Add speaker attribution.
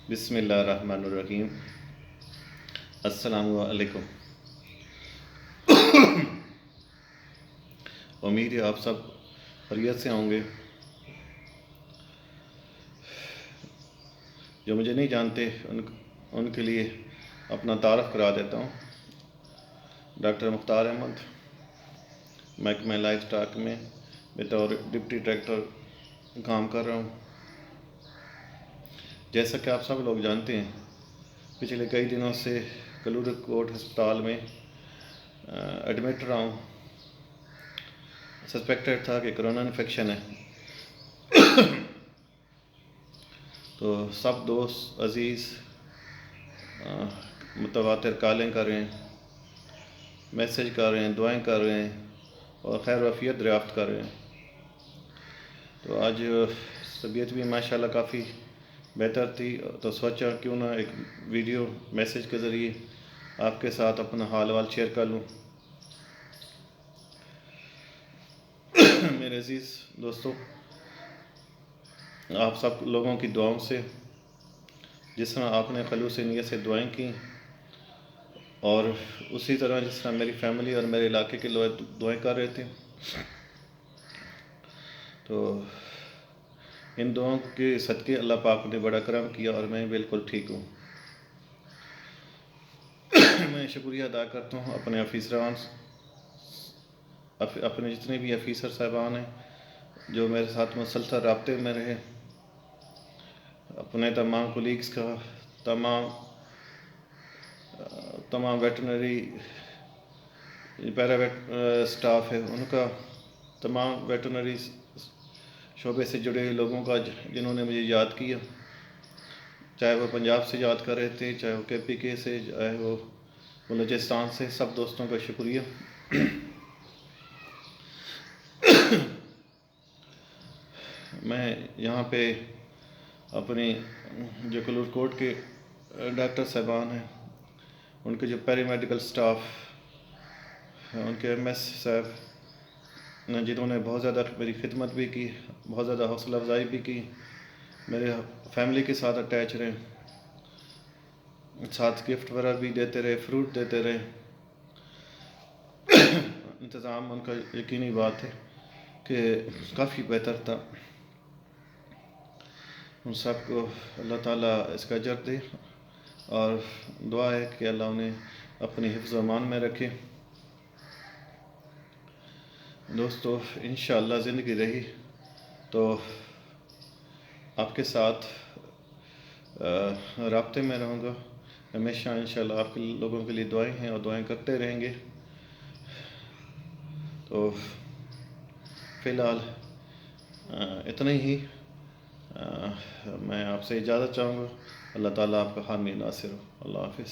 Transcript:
Speaker 1: بسم اللہ الرحمن الرحیم۔ السلام علیکم۔ امید ہے آپ سب خیریت سے ہوں گے۔ جو مجھے نہیں جانتے ان کے لیے اپنا تعارف کرا دیتا ہوں۔ ڈاکٹر مختار احمد، محکمہ لائف اسٹاک میں بطور ڈپٹی ڈائریکٹر کام کر رہا ہوں۔ جیسا کہ آپ سب لوگ جانتے ہیں، پچھلے کئی دنوں سے کلور کوٹ ہسپتال میں ایڈمٹ رہا ہوں۔ سسپیکٹڈ تھا کہ کرونا انفیکشن ہے، تو سب دوست عزیز متواتر کالیں کر رہے ہیں، میسج کر رہے ہیں، دعائیں کر رہے ہیں اور خیر وفیت دریافت کر رہے ہیں۔ تو آج طبیعت بھی ماشاءاللہ کافی بہتر تھی، تو سوچا کیوں نہ ایک ویڈیو میسج کے ذریعے آپ کے ساتھ اپنا حال وال شیئر کر لوں۔ میرے عزیز دوستو، آپ سب لوگوں کی دعاؤں سے، جس طرح آپ نے خلوص نیت سے دعائیں کی، اور اسی طرح جس طرح میری فیملی اور میرے علاقے کے لوگ دعائیں کر رہے تھے، تو ان دعاؤں کے صدقے اللہ پاک نے بڑا کرم کیا اور میں بالکل ٹھیک ہوں۔ میں شکریہ ادا کرتا ہوں اپنے آفیسران، اپنے جتنے بھی آفیسر صاحبان ہیں جو میرے ساتھ مسلسل رابطے میں رہے، اپنے تمام کولیگز کا، تمام ویٹرنری پیرا سٹاف ہے ان کا، تمام ویٹرنری شعبے سے جڑے ہوئے لوگوں کا جنہوں نے مجھے یاد کیا، چاہے وہ پنجاب سے یاد کر رہے تھے، چاہے وہ KPK سے، چاہے وہ بلوچستان سے، سب دوستوں کا شکریہ۔ میں یہاں پہ اپنی جو کلور کوٹ کے ڈاکٹر صاحبان ہیں، ان کے جو پیری میڈیکل سٹاف، ان کے MS صاحب نے جنہوں نے بہت زیادہ میری خدمت بھی کی، بہت زیادہ حوصلہ افزائی بھی کی، میرے فیملی کے ساتھ اٹیچ رہے، ساتھ گفٹ وغیرہ بھی دیتے رہے، فروٹ دیتے رہے، انتظام ان کا یقینی بات ہے کہ کافی بہتر تھا۔ ان سب کو اللہ تعالیٰ اس کا اجر دے، اور دعا ہے کہ اللہ انہیں اپنی حفظ و امان میں رکھے۔ دوستو، انشاءاللہ زندگی رہی تو آپ کے ساتھ رابطے میں رہوں گا ہمیشہ۔ انشاءاللہ آپ کے لوگوں کے لیے دعائیں ہیں اور دعائیں کرتے رہیں گے۔ تو فی الحال اتنا ہی میں آپ سے اجازت چاہوں گا۔ اللہ تعالیٰ آپ کا حامی ناصر ہو۔ اللہ حافظ۔